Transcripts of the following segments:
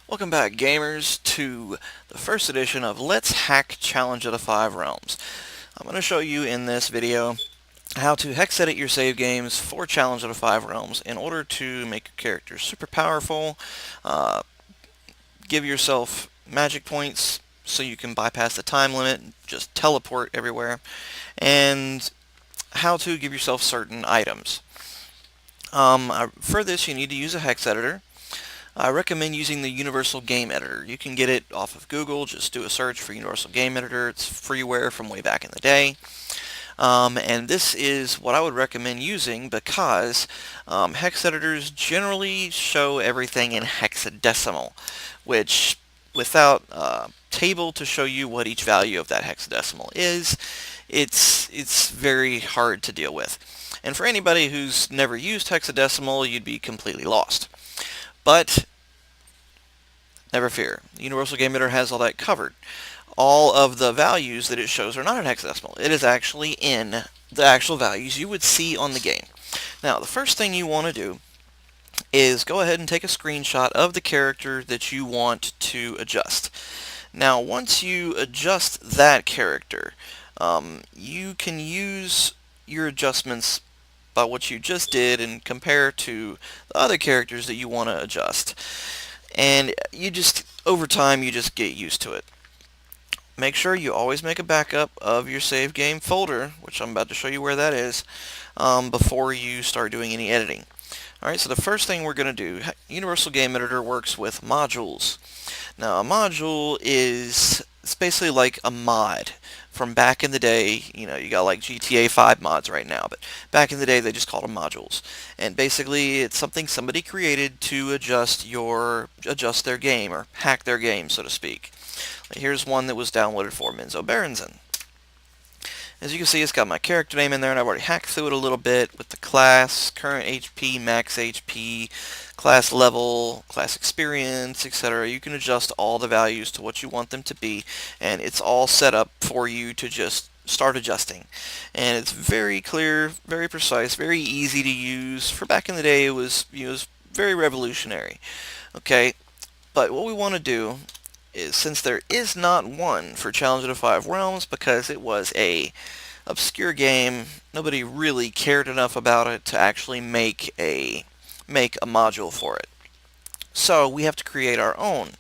Welcome back, gamers, to the first edition of Let's Hack Challenge of the Five Realms. I'm going to show you in this video how to hex edit your save games for Challenge of the Five Realms in order to make your characters super powerful, uh, give yourself magic points so you can bypass the time limit, just teleport everywhere, and how to give yourself certain items. For this, you need to use a hex editor. I recommend using the Universal Game Editor. You can get it off of Google. Just do a search for Universal Game Editor. It's freeware from way back in the day. And this is what I would recommend using because hex editors generally show everything in hexadecimal, which without a table to show you what each value of that hexadecimal is, it's very hard to deal with. And for anybody who's never used hexadecimal, you'd be completely lost. But never fear, the Universal Game Editor has all that covered. All of the values that it shows are not in hexadecimal. It is actually in the actual values you would see on the game. Now, the first thing you want to do is go ahead and take a screenshot of the character that you want to adjust. Now, once you adjust that character, you can use your adjustments by what you just did and compare to the other characters that you want to adjust. And over time, you just get used to it. Make sure you always make a backup of your save game folder, which I'm about to show you where that is, before you start doing any editing. Alright, so the first thing we're going to do, Universal Game Editor works with modules. Now, a module it's basically like a mod from back in the day. You know, you got like GTA 5 mods right now, but back in the day they just called them modules. And basically it's something somebody created to adjust their game, or hack their game, so to speak. Here's one that was downloaded for Minzo Berenson. As you can see, it's got my character name in there, and I've already hacked through it a little bit with the class, current HP, max HP, class level, class experience, etc. You can adjust all the values to what you want them to be, and it's all set up for you to just start adjusting. And it's very clear, very precise, very easy to use. For back in the day, it was very revolutionary. Okay, but what we want to do is, since there is not one for Challenge of the Five Realms because it was a obscure game, nobody really cared enough about it to actually make a module for it. So we have to create our own.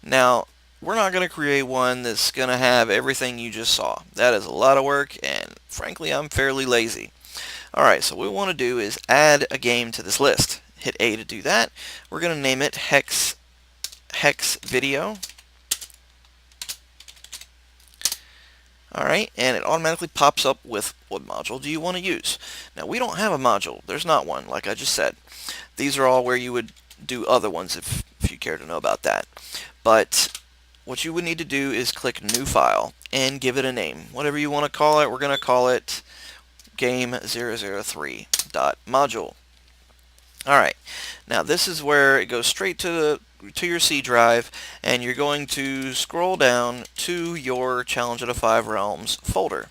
Now, we're not going to create one that's going to have everything you just saw. That is a lot of work, and frankly, I'm fairly lazy. Alright, so what we want to do is add a game to this list. Hit A to do that. We're going to name it Hex Video. Alright, and it automatically pops up with what module do you want to use. Now, we don't have a module. There's not one, like I just said. These are all where you would do other ones if you care to know about that. But what you would need to do is click New File and give it a name. Whatever you want to call it, we're going to call it Game003.module. Alright, now this is where it goes straight to your C drive, and you're going to scroll down to your Challenge of the Five Realms folder.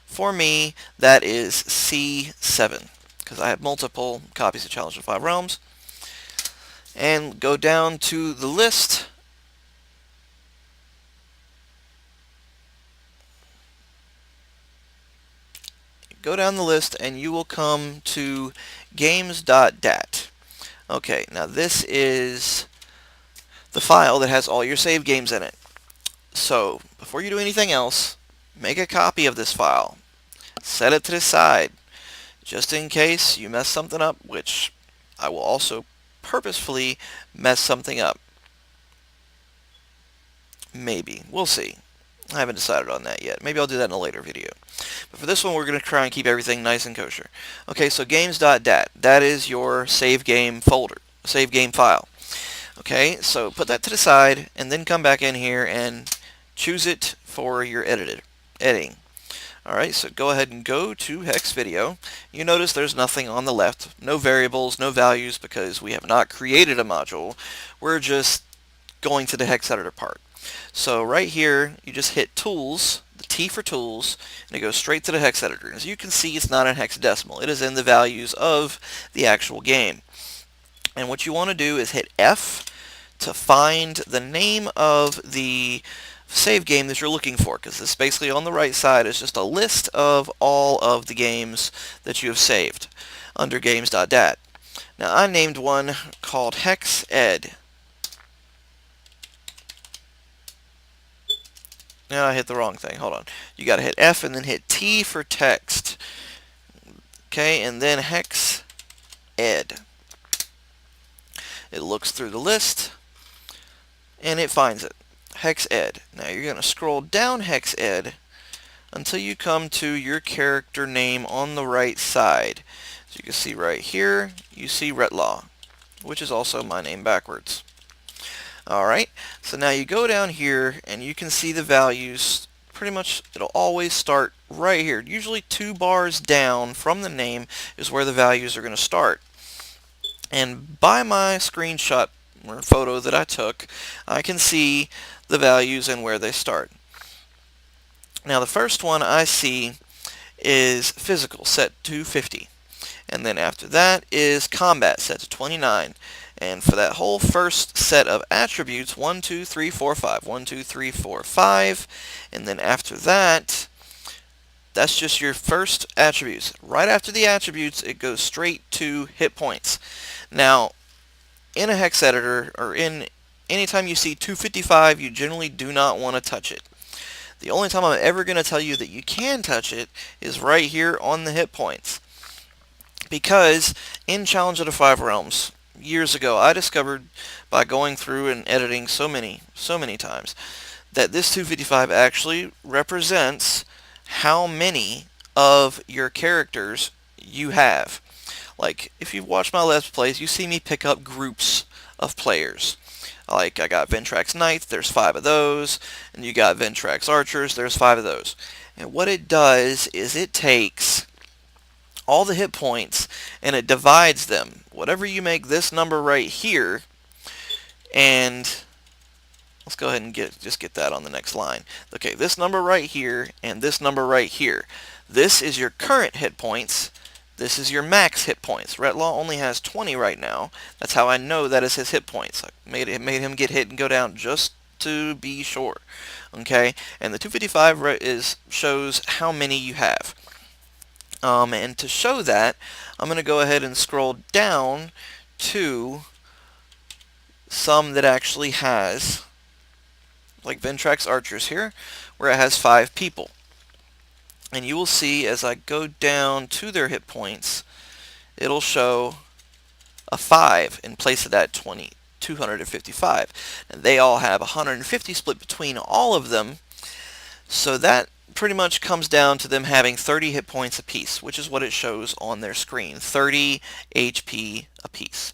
For me, that is C7, because I have multiple copies of Challenge of the Five Realms. And go down to the list. Go down the list and you will come to games.dat. Okay, now this is the file that has all your save games in it. So, before you do anything else, make a copy of this file. Set it to the side, just in case you mess something up, which I will also purposefully mess something up. Maybe. We'll see. I haven't decided on that yet. Maybe I'll do that in a later video. But for this one, we're going to try and keep everything nice and kosher. Okay, so games.dat. That is your save game folder, save game file. Okay, so put that to the side, and then come back in here and choose it for your editing. Alright, so go ahead and go to Hex Video. You notice there's nothing on the left, no variables, no values, because we have not created a module. We're just going to the hex editor part. So right here, you just hit Tools, the T for Tools, and it goes straight to the hex editor. As you can see, it's not in hexadecimal. It is in the values of the actual game. And what you want to do is hit F to find the name of the save game that you're looking for, because this basically on the right side is just a list of all of the games that you have saved under games.dat. Now I named one called Hex Ed. Now I hit the wrong thing. Hold on. You got to hit F and then hit T for text. Okay, and then Hex Ed. It looks through the list and it finds it. Hex Ed. Now you're going to scroll down Hex Ed until you come to your character name on the right side. So you can see right here, you see Retlaw, which is also my name backwards. Alright, so now you go down here and you can see the values. Pretty much it'll always start right here. Usually 2 bars down from the name is where the values are going to start. And by my screenshot or photo that I took, I can see the values and where they start. Now the first one I see is physical, set to 50. And then after that is combat, set to 29. And for that whole first set of attributes, 1, 2, 3, 4, 5. 1, 2, 3, 4, 5. And then after that, that's just your first attributes. Right after the attributes, it goes straight to hit points. Now, in a hex editor, or in anytime you see 255, you generally do not want to touch it. The only time I'm ever going to tell you that you can touch it is right here on the hit points. Because in Challenge of the Five Realms, years ago, I discovered by going through and editing so many times that this 255 actually represents how many of your characters you have. Like, if you've watched my Let's Plays, you see me pick up groups of players. Like, I got Ventrax Knights, there's 5 of those, and you got Ventrax Archers, there's 5 of those. And what it does is it takes all the hit points and it divides them. Whatever you make this number right here, and let's go ahead and just get that on the next line. Okay, this number right here and this number right here. This is your current hit points. This is your max hit points. Retlaw only has 20 right now. That's how I know that is his hit points. I made him get hit and go down just to be sure. Okay, and the 255 shows how many you have. And to show that, I'm going to go ahead and scroll down to some that actually has, like Ventrax Archers here, where it has 5 people. And you will see as I go down to their hit points, it'll show a 5 in place of that 255. And they all have 150 split between all of them, so that pretty much comes down to them having 30 hit points apiece, which is what it shows on their screen. 30 HP apiece.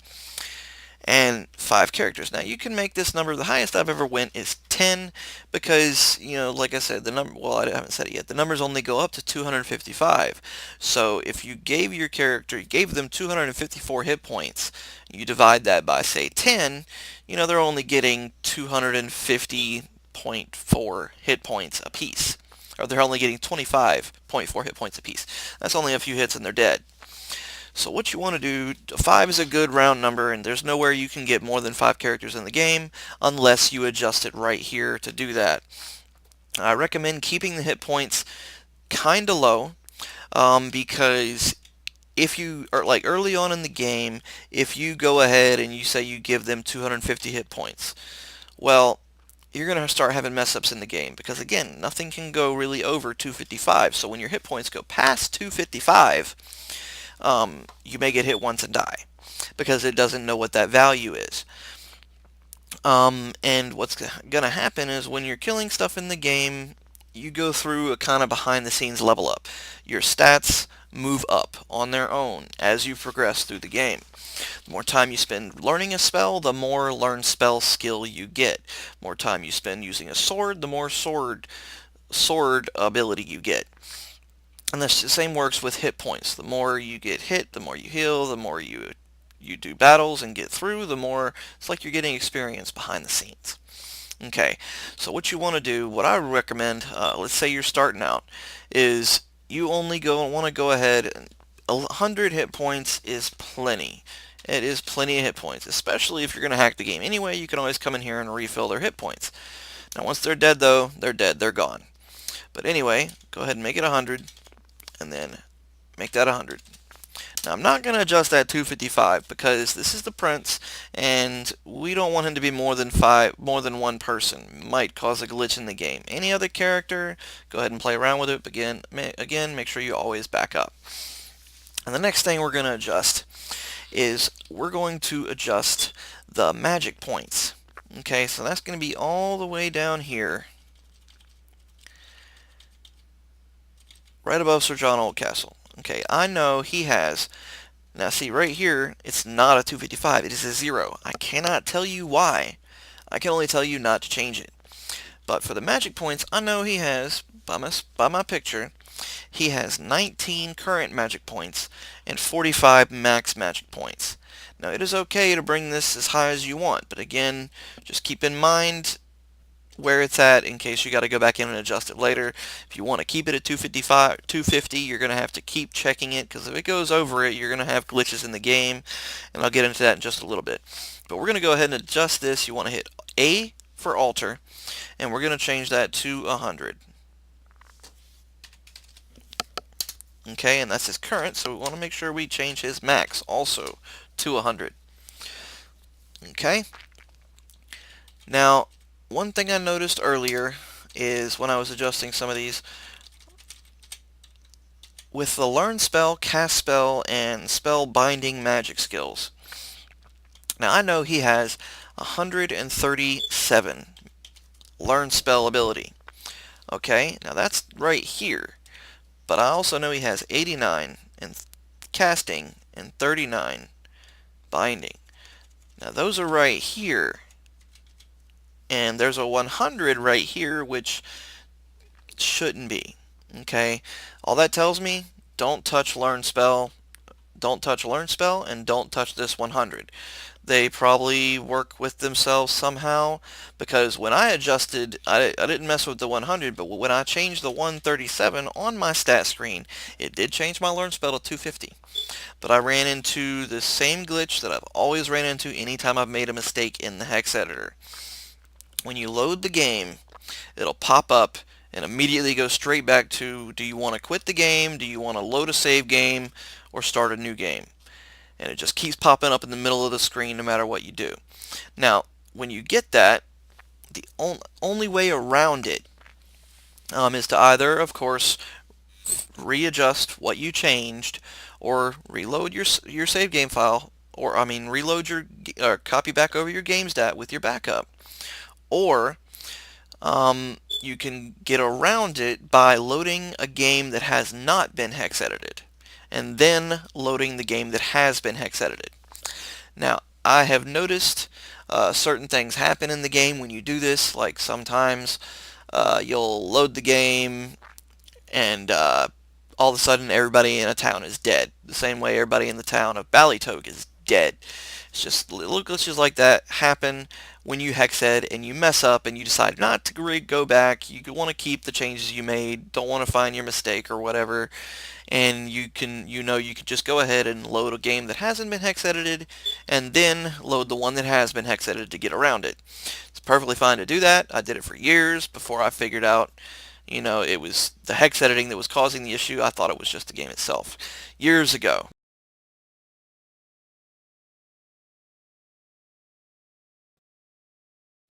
And 5 characters. Now you can make this number, the highest I've ever went is 10, because, you know, like I said, the number, well, I haven't said it yet, the numbers only go up to 255. So if you gave your character, you gave them 254 hit points, you divide that by, say, 10, you know, they're only getting 250.4 hit points apiece. Or they're only getting 25.4 hit points apiece. That's only a few hits and they're dead. So what you want to do, 5 is a good round number, and there's nowhere you can get more than 5 characters in the game unless you adjust it right here to do that. I recommend keeping the hit points kind of low, because if you are like early on in the game, if you go ahead and you say you give them 250 hit points, well, you're going to start having mess ups in the game, because again, nothing can go really over 255. So when your hit points go past 255, you may get hit once and die, because it doesn't know what that value is. And what's going to happen is when you're killing stuff in the game, you go through a kind of behind the scenes level up. Your stats move up on their own as you progress through the game. The more time you spend learning a spell, the more learn spell skill you get. The more time you spend using a sword, the more sword ability you get. And the same works with hit points. The more you get hit, the more you heal, the more you do battles and get through, the more it's like you're getting experience behind the scenes. Okay, so what you want to do, what I recommend, let's say you're starting out, is you only want to go ahead and 100 hit points is plenty. it is plenty of hit points, especially if you're going to hack the game anyway. You can always come in here and refill their hit points. Now once they're dead though, they're dead, they're gone. But anyway, go ahead and make it 100 and then make that 100. Now I'm not going to adjust that 255 because this is the prince and we don't want him to be more than one person. It might cause a glitch in the game. Any other character, go ahead and play around with it. But again, make sure you always back up. And the next thing we're going to adjust is we're going to adjust the magic points. Okay, so that's going to be all the way down here, right above Sir John Oldcastle. Okay, I know he has, now see right here, it's not a 255, it is a 0. I cannot tell you why. I can only tell you not to change it. But for the magic points, I know he has, by my picture, he has 19 current magic points and 45 max magic points. Now it is okay to bring this as high as you want, but again, just keep in mind where it's at in case you got to go back in and adjust it later. If you want to keep it at 250, you're going to have to keep checking it, because if it goes over it, you're going to have glitches in the game, and I'll get into that in just a little bit. But we're going to go ahead and adjust this. You want to hit A for alter, and we're going to change that to 100. Okay, and that's his current, so we want to make sure we change his max also to 100. Okay. Now, one thing I noticed earlier is when I was adjusting some of these, with the learn spell, cast spell, and spell binding magic skills. Now I know he has 137 learn spell ability. Okay, now that's right here. But I also know he has 89 in casting and 39 binding. Now those are right here. And there's a 100 right here, which shouldn't be. Okay, all that tells me, don't touch learn spell, and don't touch this 100. They probably work with themselves somehow, because when I adjusted, I didn't mess with the 100, but when I changed the 137 on my stat screen, it did change my learn spell to 250. But I ran into the same glitch that I've always ran into anytime I've made a mistake in the hex editor. When you load the game, it'll pop up and immediately go straight back to, do you want to quit the game, do you want to load a save game, or start a new game? And it just keeps popping up in the middle of the screen no matter what you do. Now, when you get that, the only way around it is to either, of course, readjust what you changed, or reload your save game file, or reload your copy back over your game stat with your backup. Or you can get around it by loading a game that has not been hex edited, and then loading the game that has been hex edited. Now, I have noticed certain things happen in the game when you do this, like sometimes you'll load the game and all of a sudden everybody in a town is dead. The same way everybody in the town of Ballytoke is dead. It's just little glitches like that happen when you hex ed and you mess up and you decide not to go back. You want to keep the changes you made, don't want to find your mistake or whatever, and you can just go ahead and load a game that hasn't been hex edited and then load the one that has been hex edited to get around it. It's perfectly fine to do that. I did it for years before I figured out it was the hex editing that was causing the issue. I thought it was just the game itself years ago.